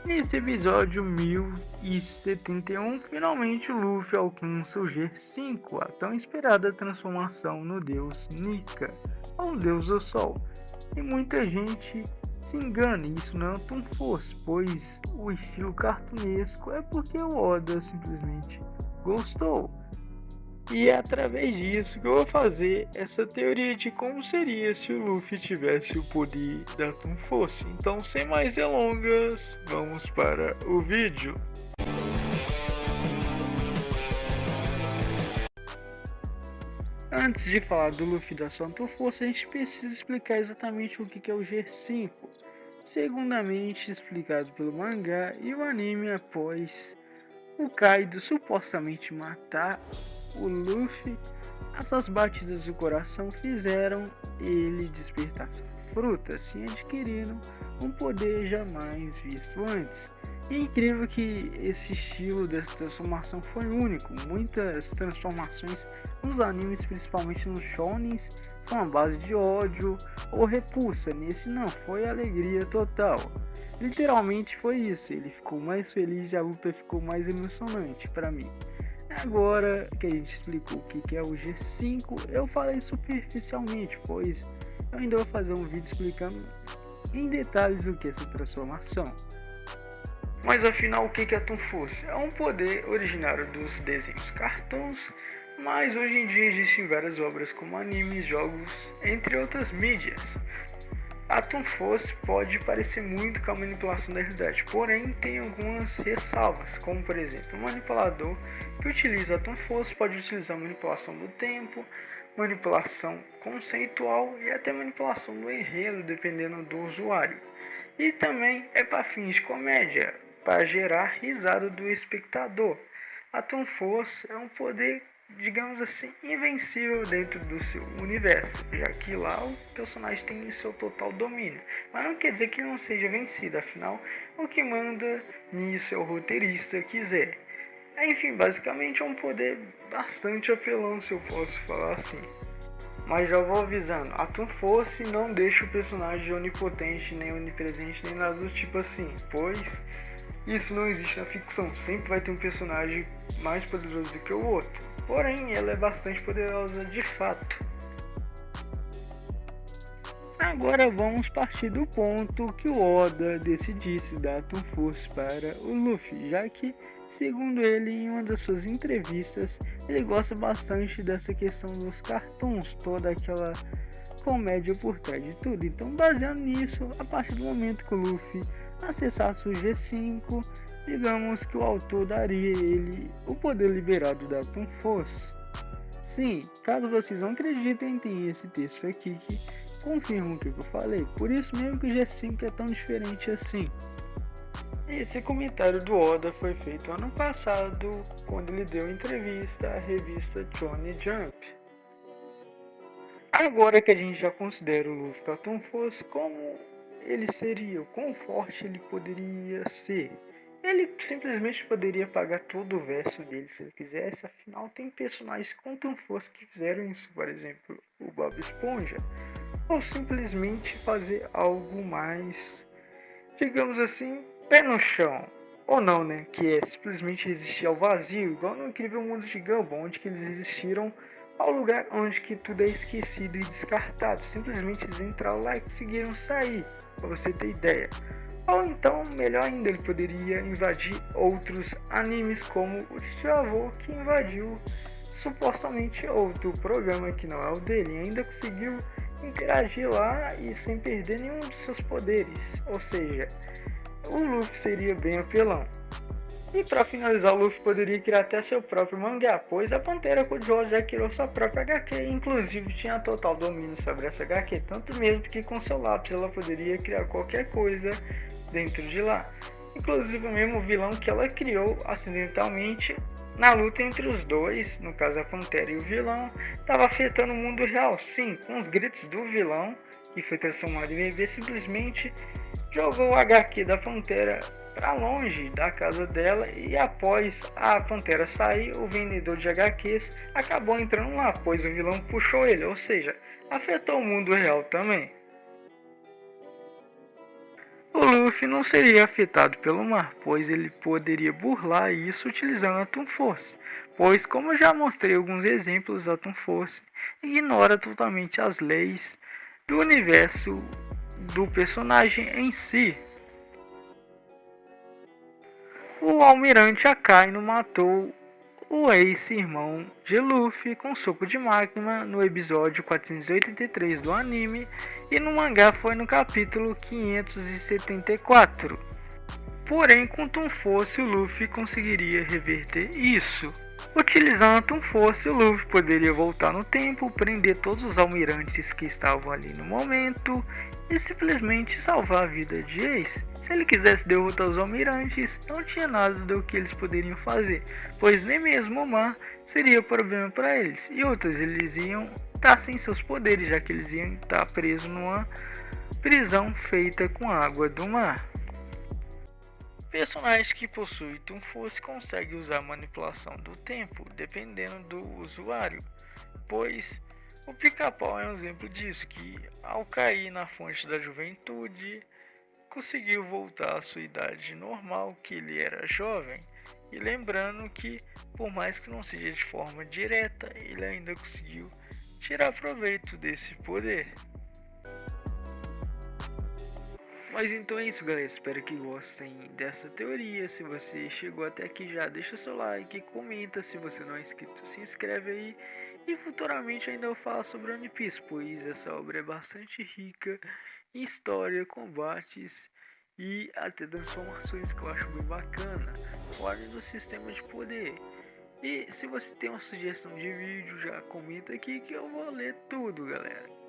Nesse episódio 1071, finalmente o Luffy alcança o G5, a tão esperada transformação no deus Nika, ou deus do sol. E muita gente se engana, e isso não é tão força, pois o estilo cartunesco é porque o Oda simplesmente gostou. E é através disso que eu vou fazer essa teoria de como seria se o Luffy tivesse o poder da Atom Force. Então, sem mais delongas, vamos para o vídeo. Antes de falar do Luffy da sua Atom Force, a gente precisa explicar exatamente o que é o G5. Segundamente explicado pelo mangá e o anime após o Kaido supostamente matar o Luffy, essas batidas do coração fizeram ele despertar sua fruta, assim adquirindo um poder jamais visto antes. E é incrível que esse estilo dessa transformação foi único. Muitas transformações nos animes, principalmente nos shonens, são a base de ódio ou repulsa. Nesse não, foi alegria total. Literalmente foi isso, ele ficou mais feliz e a luta ficou mais emocionante para mim. Agora que a gente explicou o que é o G5, eu falei superficialmente, pois eu ainda vou fazer um vídeo explicando em detalhes o que é essa transformação. Mas afinal, o que é a Atom Force? É um poder originário dos desenhos cartoons, mas hoje em dia existem várias obras como animes, jogos, entre outras mídias. A Atom Force pode parecer muito com a manipulação da realidade, porém tem algumas ressalvas, como por exemplo, o manipulador que utiliza a Atom Force pode utilizar manipulação do tempo, manipulação conceitual e até manipulação do enredo, dependendo do usuário. E também é para fins de comédia, para gerar risada do espectador. A Atom Force é um poder, digamos assim, invencível dentro do seu universo, já que lá o personagem tem seu total domínio. Mas não quer dizer que não seja vencido, afinal, o que manda nisso é o roteirista quiser. Enfim, basicamente é um poder bastante apelão, se eu posso falar assim. Mas já vou avisando, a Atom Force não deixa o personagem onipotente, nem onipresente, nem nada do tipo assim, pois isso não existe na ficção, sempre vai ter um personagem mais poderoso do que o outro. Porém, ela é bastante poderosa de fato. Agora vamos partir do ponto que o Oda decidisse dar Atom Force para o Luffy, já que, segundo ele, em uma das suas entrevistas, ele gosta bastante dessa questão dos cartoons, toda aquela comédia por trás de tudo. Então, baseado nisso, a partir do momento que o Luffy acessasse o G5, digamos que o autor daria a ele o poder liberado da Atom Force. Sim, caso vocês não acreditem, tem esse texto aqui que confirma o que eu falei. Por isso mesmo que o G5 é tão diferente assim. Esse comentário do Oda foi feito ano passado, quando ele deu entrevista à revista Shonen Jump. Agora que a gente já considera o Luffy da Atom Force, como ele seria, o quão forte ele poderia ser? Ele simplesmente poderia pagar todo o verso dele se ele quisesse, afinal tem personagens com Atom Force que fizeram isso, por exemplo, o Bob Esponja. Ou simplesmente fazer algo mais, digamos assim, pé no chão. Ou não, né? Que é simplesmente resistir ao vazio, igual no Incrível Mundo de Gumball, onde que eles resistiram ao lugar onde que tudo é esquecido e descartado. Simplesmente eles entraram lá e conseguiram sair, para você ter ideia. Ou então, melhor ainda, ele poderia invadir outros animes, como o Tijavô, que invadiu supostamente outro programa que não é o dele, e ainda conseguiu interagir lá e sem perder nenhum de seus poderes. Ou seja, o Luffy seria bem apelão. E para finalizar, o Luffy poderia criar até seu próprio mangá, pois a Pantera Cor-de-Rosa já criou sua própria HQ, inclusive tinha total domínio sobre essa HQ, tanto mesmo que com seu lápis ela poderia criar qualquer coisa dentro de lá. Inclusive o mesmo vilão que ela criou acidentalmente na luta entre os dois, no caso a Pantera e o vilão, estava afetando o mundo real, sim, com os gritos do vilão, que foi transformado em bebê, simplesmente jogou o HQ da Pantera para longe da casa dela e após a Pantera sair, o vendedor de HQs acabou entrando lá, pois o vilão puxou ele, ou seja, afetou o mundo real também. O Luffy não seria afetado pelo mar, pois ele poderia burlar isso utilizando a Toon Force, pois, como já mostrei alguns exemplos, a Toon Force ignora totalmente as leis do universo do personagem em si. O almirante Akainu matou o ex-irmão de Luffy com soco de magma no episódio 483 do anime, e no mangá foi no capítulo 574. Porém, com Toon Force o Luffy conseguiria reverter isso. Utilizando a Toon Force, o Luffy poderia voltar no tempo, prender todos os almirantes que estavam ali no momento e simplesmente salvar a vida de Ace. Se ele quisesse derrotar os almirantes, não tinha nada do que eles poderiam fazer, pois nem mesmo o mar seria problema para eles. E outros, eles iam estar sem seus poderes, já que eles iam estar presos numa prisão feita com água do mar. Personagens que possuem Toon Force conseguem usar a manipulação do tempo dependendo do usuário, pois o Pica-Pau é um exemplo disso, que ao cair na fonte da juventude conseguiu voltar à sua idade normal, que ele era jovem. E lembrando que, por mais que não seja de forma direta, ele ainda conseguiu tirar proveito desse poder. Mas então é isso, galera, espero que gostem dessa teoria. Se você chegou até aqui já, deixa seu like, comenta. Se você não é inscrito, se inscreve aí. E futuramente ainda eu falo sobre One Piece, pois essa obra é bastante rica em história, combates e até transformações, que eu acho bem bacana, fora do sistema de poder. E se você tem uma sugestão de vídeo, já comenta aqui que eu vou ler tudo, galera.